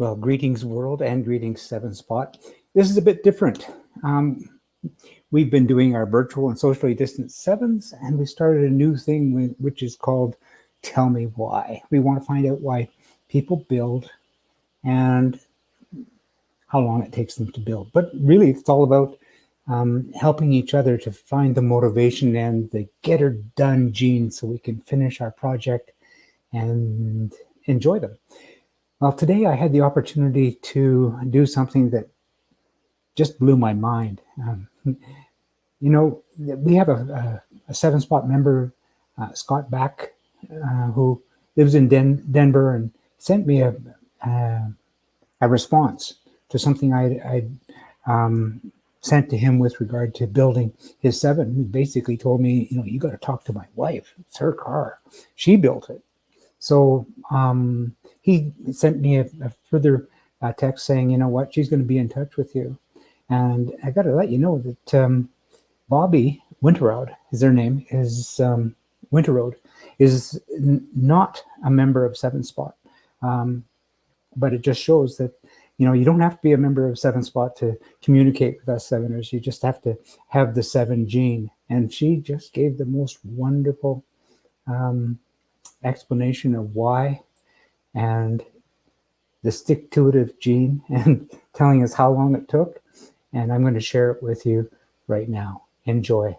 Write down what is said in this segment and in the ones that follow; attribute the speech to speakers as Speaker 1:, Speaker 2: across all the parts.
Speaker 1: Well, greetings world and greetings Seven Spot. This is a bit different. We've been doing our virtual and socially distant sevens, and we started a new thing which is called Tell Me Why. We want to find out why people build and how long it takes them to build. But really, it's all about helping each other to find the motivation and the get-her-done gene so we can finish our project and enjoy them. Well, today I had the opportunity to do something that just blew my mind. We have a Seven Spot member, Scott Back, who lives in Denver, and sent me a response to something I sent to him with regard to building his seven. He basically told me, you got to talk to my wife. It's her car. She built it. So he sent me a further text saying, you know what, she's going to be in touch with you. And I got to let you know that Bobbi Winterroad is their name, is Winterroad, is not a member of Seven Spot. But it just shows that, you don't have to be a member of Seven Spot to communicate with us seveners. You just have to have the seven gene. And she just gave the most wonderful explanation of why, and the stick-to-itive gene, and telling us how long it took. And I'm going to share it with you right now. Enjoy.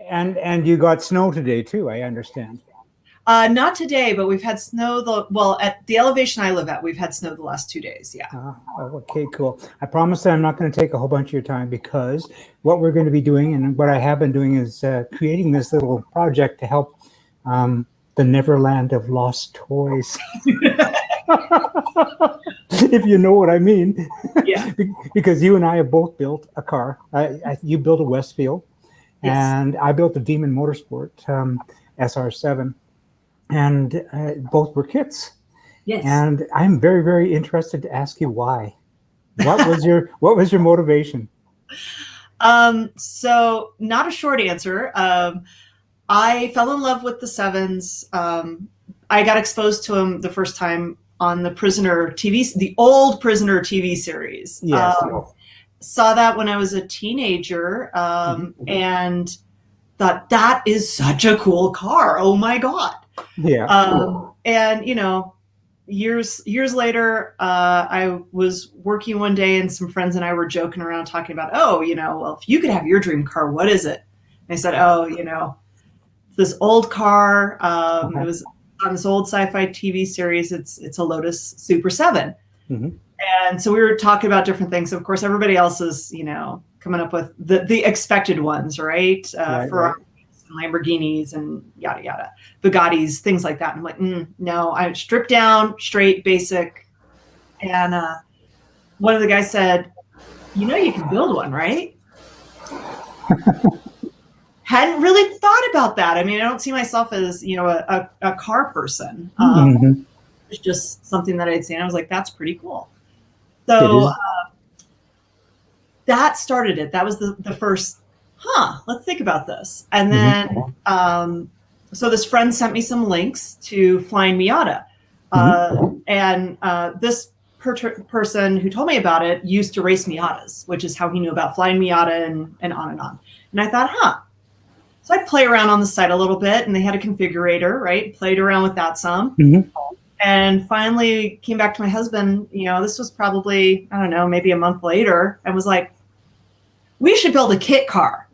Speaker 1: And you got snow today too, I understand.
Speaker 2: Not today, but we've had snow. At the elevation I live at, we've had snow the last 2 days. Yeah.
Speaker 1: Okay, cool. I promise that I'm not going to take a whole bunch of your time, because what we're going to be doing, and what I have been doing, is creating this little project to help the Neverland of lost toys. If you know what I mean.
Speaker 2: Yeah.
Speaker 1: Because you and I have both built a car. You built a Westfield. Yes. And I built a Demon Motorsport SR7, and both were kits.
Speaker 2: Yes.
Speaker 1: And I'm very, very interested to ask you why. What was your motivation?
Speaker 2: So not a short answer. I fell in love with the sevens. I got exposed to them the first time on the Prisoner TV, the old Prisoner TV series.
Speaker 1: Yes.
Speaker 2: Saw that when I was a teenager, and thought, that is such a cool car. Oh my God.
Speaker 1: Yeah.
Speaker 2: And years later, I was working one day, and some friends and I were joking around talking about, well, if you could have your dream car, what is it? And I said, this old car. It was on this old sci-fi TV series. It's a Lotus Super 7.
Speaker 1: Mm-hmm.
Speaker 2: And so we were talking about different things. Of course, everybody else is, coming up with the expected ones, right? Ferraris and Lamborghinis and yada, yada, Bugattis, things like that. And I'm like, no, I stripped down, straight, basic. And one of the guys said, you can build one, right? Hadn't really thought about that. I mean, I don't see myself as, a car person. It's just something that I'd seen. I was like, that's pretty cool. So that started it. That was the first, let's think about this. And then, so this friend sent me some links to Flying Miata. And this person who told me about it used to race Miatas, which is how he knew about Flying Miata and on and on. And I thought, So I play around on the site a little bit, and they had a configurator, right? Played around with that some. And finally came back to my husband, this was probably, I don't know, maybe a month later, and was like, we should build a kit car.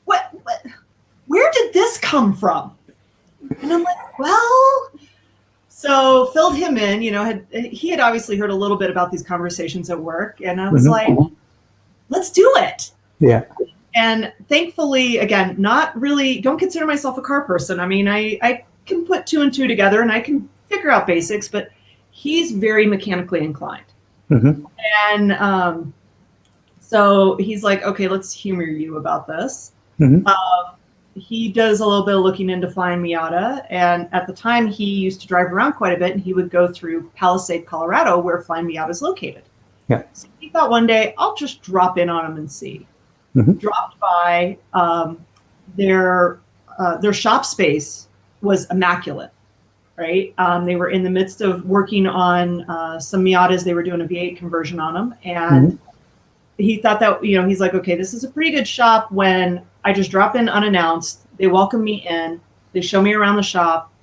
Speaker 2: What? Where did this come from? And I'm like, well, so filled him in, he had obviously heard a little bit about these conversations at work. And I was like, let's do it.
Speaker 1: Yeah.
Speaker 2: And thankfully, again, not really, don't consider myself a car person. I mean, I can put two and two together and I can figure out basics, but he's very mechanically inclined.
Speaker 1: Mm-hmm.
Speaker 2: And so he's like, okay, let's humor you about this.
Speaker 1: Mm-hmm.
Speaker 2: He does a little bit of looking into flying Miata. And at the time, he used to drive around quite a bit, and he would go through Palisade, Colorado, where Flying Miata is located.
Speaker 1: Yeah.
Speaker 2: So he thought one day, I'll just drop in on him and see.
Speaker 1: Mm-hmm.
Speaker 2: Dropped by. Their shop space was immaculate, right? They were in the midst of working on some Miatas. They were doing a V8 conversion on them. And he thought that, he's like, okay, this is a pretty good shop when I just drop in unannounced. They welcome me in. They show me around the shop.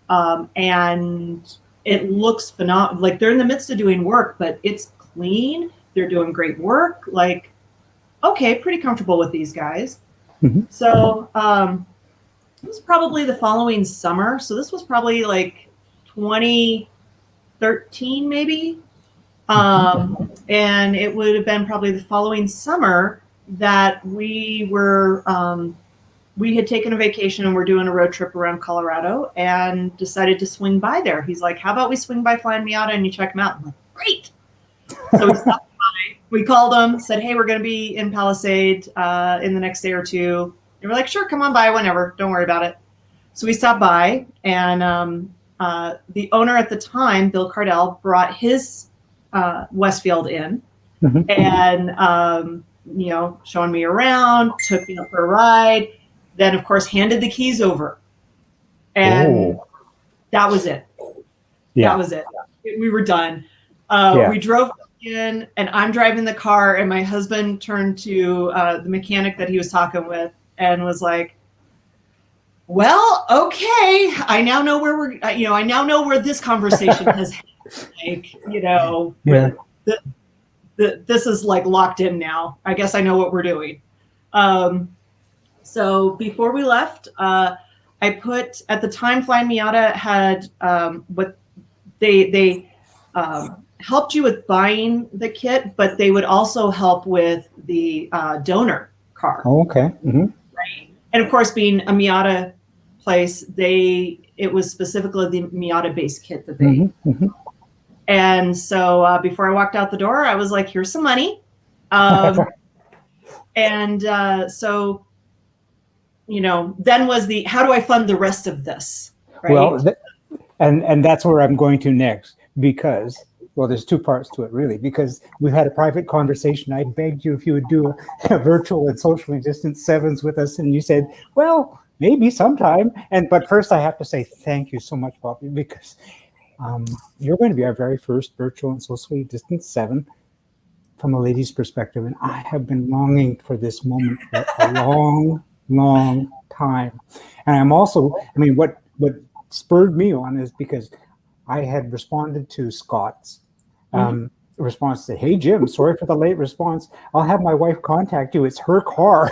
Speaker 2: And it looks phenomenal. Like, they're in the midst of doing work, but it's clean. They're doing great work. Like, okay, pretty comfortable with these guys.
Speaker 1: Mm-hmm.
Speaker 2: So it was probably the following summer. So this was probably like 2013, maybe. And it would have been probably the following summer that we had taken a vacation and we're doing a road trip around Colorado and decided to swing by there. He's like, how about we swing by Flying Miata and you check them out? I'm like, great. So we stopped by. We called them, said, hey, we're going to be in Palisade in the next day or two. They were like, sure, come on by whenever. Don't worry about it. So we stopped by, and the owner at the time, Bill Cardell, brought his Westfield in, and showing me around, took me up for a ride, then of course handed the keys over, and that was it. That was it. We were done. We drove in, and I'm driving the car, and my husband turned to the mechanic that he was talking with and was like, well, okay, I now know where I now know where this conversation has headed. Like, this is like locked in now. I guess I know what we're doing. So before we left, I put, at the time, Flying Miata had what they helped you with buying the kit, but they would also help with the donor car.
Speaker 1: Oh, okay. Mm-hmm.
Speaker 2: Right. And of course, being a Miata place, it was specifically the Miata base kit that they. And so before I walked out the door, I was like, here's some money. And so, then was the, how do I fund the rest of this? Right?
Speaker 1: Well, and that's where I'm going to next, because, well, there's two parts to it, really, because we've had a private conversation. I begged you if you would do a virtual and socially distanced sevens with us, and you said, well, maybe sometime. But first I have to say thank you so much, Bobbi, because you're going to be our very first virtual and socially distanced seven from a lady's perspective. And I have been longing for this moment for a long time. And I'm also, what spurred me on is because I had responded to Scott's response, said, hey, Jim, sorry for the late response. I'll have my wife contact you. It's her car.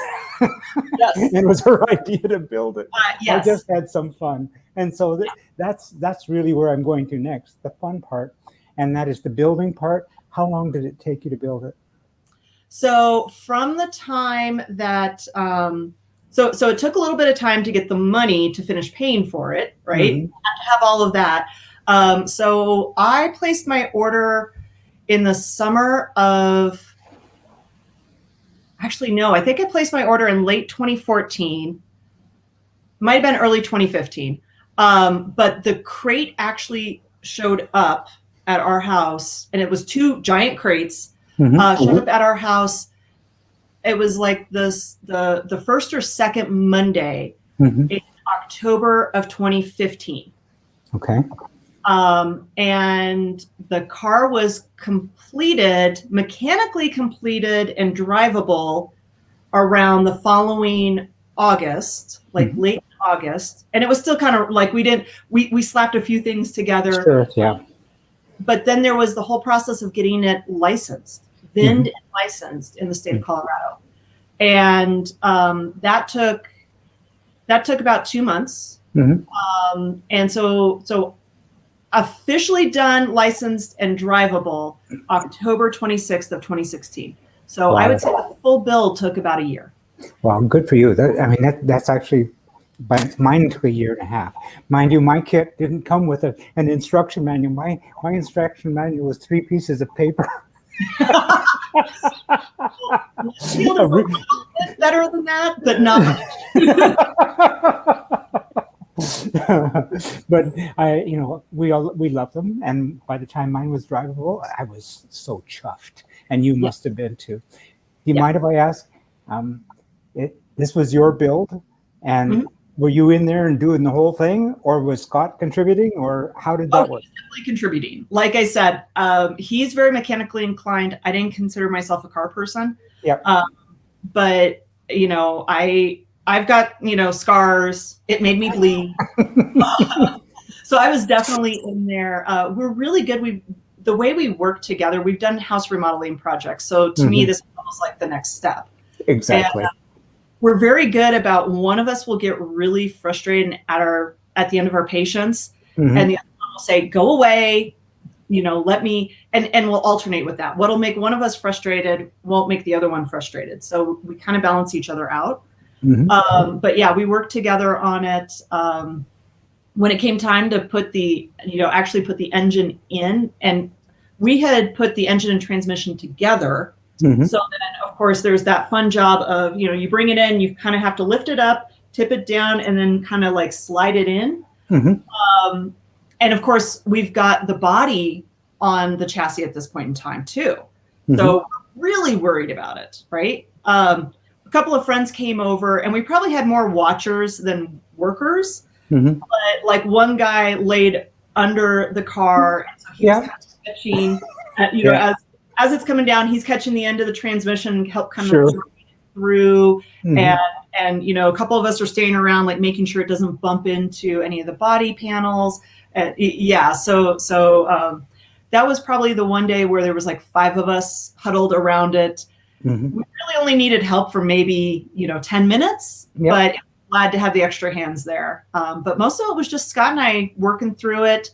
Speaker 1: Yes. And it was her idea to build it. Yes. I just had some fun. And so that's really where I'm going to next, the fun part. And that is the building part. How long did it take you to build it?
Speaker 2: So from the time that, so it took a little bit of time to get the money to finish paying for it, right? Mm-hmm. To have all of that. So I placed my order in the summer of, actually, no, I think I placed my order in late 2014. Might have been early 2015. But the crate actually showed up at our house, and it was two giant crates, showed up at our house. It was like the first or second Monday in October of 2015.
Speaker 1: Okay.
Speaker 2: And the car was mechanically completed and drivable around the following August, like late August. And it was still kind of like we slapped a few things together.
Speaker 1: Sure, yeah.
Speaker 2: But then there was the whole process of getting it licensed, VINed and licensed in the state of Colorado. And that took about 2 months. And so officially done, licensed, and drivable October 26th of 2016. So I would say the full build took about a year.
Speaker 1: Well, good for you. That's actually, mine took a year and a half. Mind you, my kit didn't come with an instruction manual. My instruction manual was 3 pieces of paper.
Speaker 2: Westfield is a little bit better than that, but not much.
Speaker 1: But we love them, and by the time mine was drivable, I was so chuffed, and you must have been too. Do you mind if I ask? This was your build, and were you in there and doing the whole thing, or was Scott contributing, or how did that work?
Speaker 2: He's definitely contributing. Like I said, he's very mechanically inclined. I didn't consider myself a car person.
Speaker 1: Yeah.
Speaker 2: But I've got scars. It made me bleed. So I was definitely in there. We're really good. The way we work together, we've done house remodeling projects. So to me, this is almost like the next step.
Speaker 1: Exactly.
Speaker 2: And, we're very good about one of us will get really frustrated at the end of our patience, and the other one will say, "Go away, let me," and we'll alternate with that. What'll make one of us frustrated won't make the other one frustrated. So we kind of balance each other out. But yeah, we worked together on it. When it came time to put actually put the engine in, and we had put the engine and transmission together. So then, of course, there's that fun job of, you bring it in, you kind of have to lift it up, tip it down, and then kind of like slide it in. And of course, we've got the body on the chassis at this point in time too. So we're really worried about it, right? A couple of friends came over, and we probably had more watchers than workers. But like one guy laid under the car, and so he was kind of sketching, as it's coming down, he's catching the end of the transmission and help kind of through. And a couple of us are staying around, like making sure it doesn't bump into any of the body panels. So that was probably the one day where there was like 5 of us huddled around it. We really only needed help for maybe 10 minutes, but glad to have the extra hands there. But most of it was just Scott and I working through it.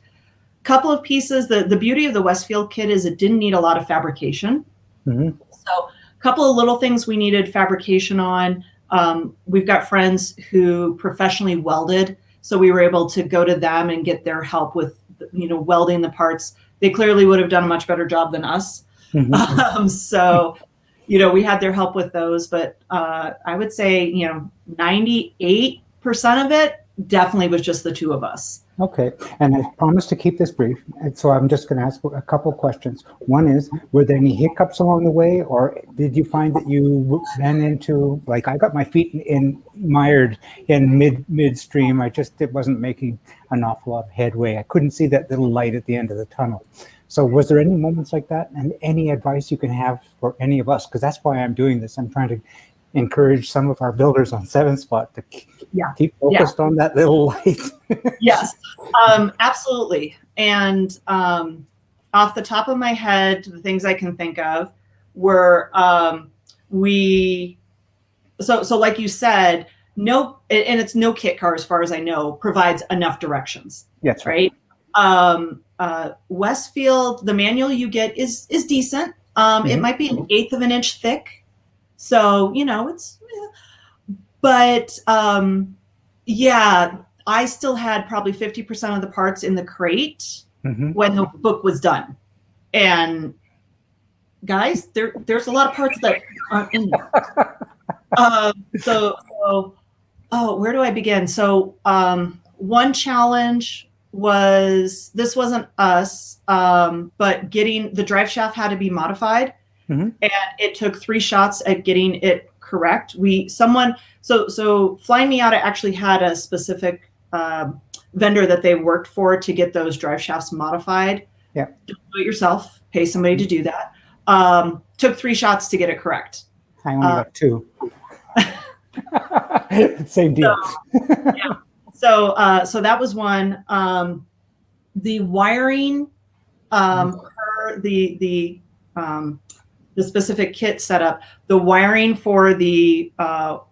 Speaker 2: Couple of pieces. The beauty of the Westfield kit is it didn't need a lot of fabrication. So a couple of little things we needed fabrication on. We've got friends who professionally welded, so we were able to go to them and get their help with welding the parts. They clearly would have done a much better job than us. So we had their help with those, but I would say 98% of it definitely was just the 2 of us.
Speaker 1: Okay, and I promise to keep this brief, and so I'm just going to ask a couple of questions. One is, were there any hiccups along the way, or did you find that you ran into, like I got my feet mired in midstream, it wasn't making an awful lot of headway. I couldn't see that little light at the end of the tunnel. So was there any moments like that, and any advice you can have for any of us? Because that's why I'm doing this. I'm trying to encourage some of our builders on 7-Spot to keep focused on that little light.
Speaker 2: Yes, absolutely. And off the top of my head, the things I can think of were so like you said, and it's no kit car as far as I know, provides enough directions.
Speaker 1: That's
Speaker 2: right. Westfield, the manual you get is decent. It might be 1/8 of an inch thick. So, but I still had probably 50% of the parts in the crate when the book was done. And guys, there's a lot of parts that aren't in there. Where do I begin? So one challenge was, this wasn't us, but getting the drive shaft had to be modified. And it took 3 shots at getting it correct. So Flying Miata actually had a specific vendor that they worked for to get those drive shafts modified. Don't do it yourself. Pay somebody to do that. Took 3 shots to get it correct.
Speaker 1: I only got 2. Same deal.
Speaker 2: So that was one. The wiring, the specific kit setup, the wiring for the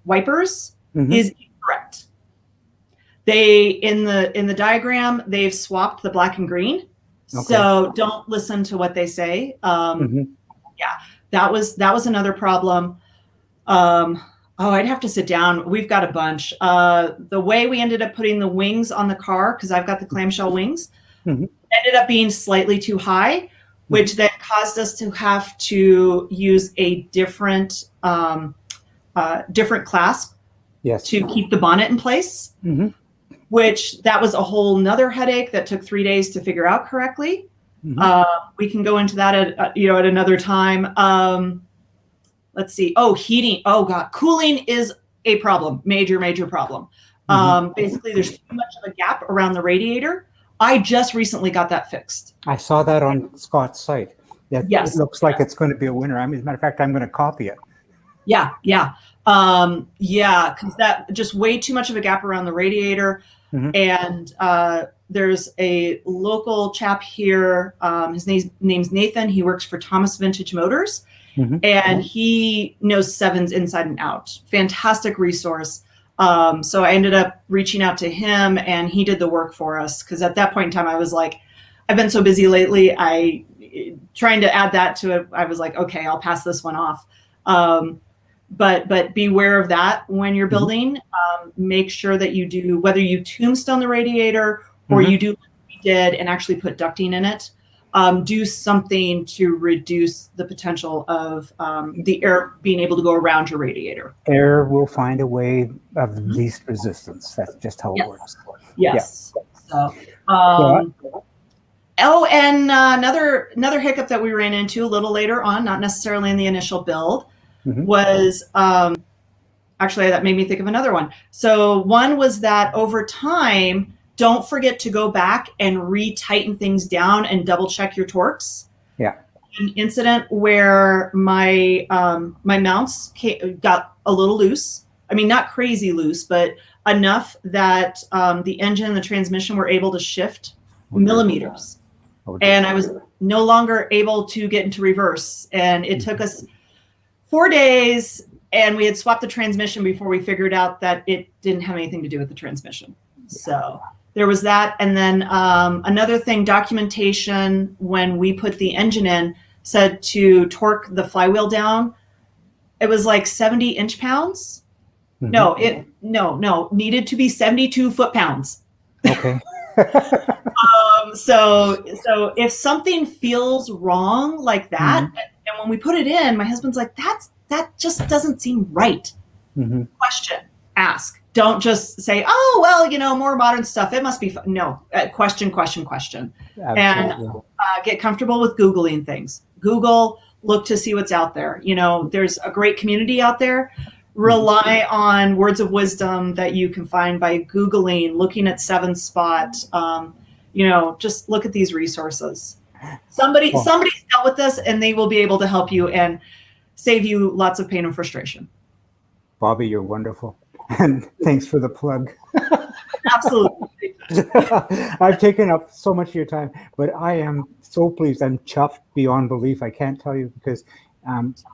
Speaker 2: wipers is incorrect. They in the diagram, they've swapped the black and green. So don't listen to what they say. That was another problem. Oh, I'd have to sit down. We've got a bunch. The way we ended up putting the wings on the car, because I've got the clamshell wings,
Speaker 1: Mm-hmm.
Speaker 2: ended up being slightly too high, which then caused us to have to use a different different clasp
Speaker 1: Yes.
Speaker 2: to keep the bonnet in place.
Speaker 1: Mm-hmm.
Speaker 2: Which that was a whole nother headache that took 3 days to figure out correctly.
Speaker 1: Mm-hmm.
Speaker 2: We can go into that at at another time. Let's see. Oh, heating. Oh God, cooling is a problem. Major problem. Basically, there's too much of a gap around the radiator. I just recently got that fixed.
Speaker 1: I saw that on Scott's site. It looks like it's going to be a winner. I mean, as a matter of fact, I'm going to copy it.
Speaker 2: Yeah, because that just way too much of a gap around the radiator. And there's a local chap here. His name's Nathan. He works for Thomas Vintage Motors, and he knows sevens inside and out. Fantastic resource. So I ended up reaching out to him, and he did the work for us. Because at that point in time, I was like, I've been so busy lately. Trying to add that to it. I was like, okay, I'll pass this one off. But beware of that when you're building. Make sure that you do, whether you tombstone the radiator or you do what we did and actually put ducting in it, do something to reduce the potential of the air being able to go around your radiator.
Speaker 1: Air will find a way of least resistance. That's just how it works.
Speaker 2: Yes. Yeah. So, oh, and another hiccup that we ran into a little later on, not necessarily in the initial build, was actually that made me think of another one. So one was that over time, don't forget to go back and re-tighten things down and double check your torques.
Speaker 1: Yeah.
Speaker 2: An incident where my my mounts got a little loose. I mean, not crazy loose, but enough that the engine and the transmission were able to shift millimeters. And I was no longer able to get into reverse. And it took us 4 days, and we had swapped the transmission before we figured out that it didn't have anything to do with the transmission. So there was that. And then another thing, documentation, when we put the engine in, said to torque the flywheel down. It was like 70 inch-pounds. No, needed to be 72 foot-pounds.
Speaker 1: Okay.
Speaker 2: So if something feels wrong like that, and when we put it in, my husband's like, that just doesn't seem right. Question, ask. Don't just say, oh, well, more modern stuff. It must be fun. No, question. Absolutely. And get comfortable with Googling things. Google, look to see what's out there. There's a great community out there. Rely on words of wisdom that you can find by Googling, looking at 7-Spot. Just look at these resources. Somebody's dealt with this, and they will be able to help you and save you lots of pain and frustration.
Speaker 1: Bobbi, you're wonderful. And thanks for the plug.
Speaker 2: Absolutely.
Speaker 1: I've taken up so much of your time, but I am so pleased. I'm chuffed beyond belief. I can't tell you, because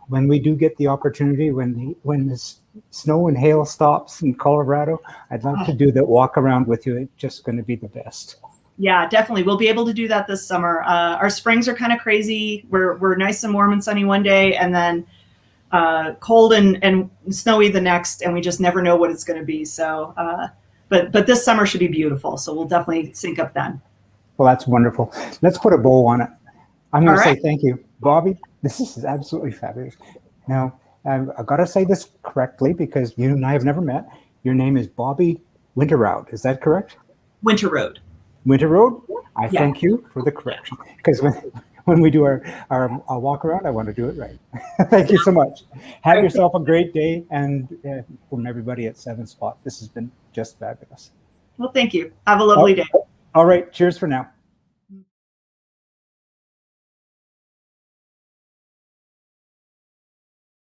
Speaker 1: when we do get the opportunity, when the snow and hail stops in Colorado, I'd love to do that walk around with you. It's just going to be the best.
Speaker 2: Yeah, definitely. We'll be able to do that this summer. Our springs are kind of crazy. We're nice and warm and sunny one day, and then cold and snowy the next, and we just never know what it's going to be. So, but this summer should be beautiful. So we'll definitely sync up then.
Speaker 1: Well, that's wonderful. Let's put a bow on it. I'm going to say thank you, Bobbi. This is absolutely fabulous. Now, I've got to say this correctly, because you and I have never met. Your name is Bobbi Winterroud. Is that correct?
Speaker 2: Winter Road.
Speaker 1: Winter Road? I thank you for the correction, because when we do our walk around, I want to do it right. Thank you so much. Have yourself a great day, and from everybody at 7-Spot, this has been just fabulous.
Speaker 2: Well, thank you. Have a lovely day.
Speaker 1: All right. Cheers for now.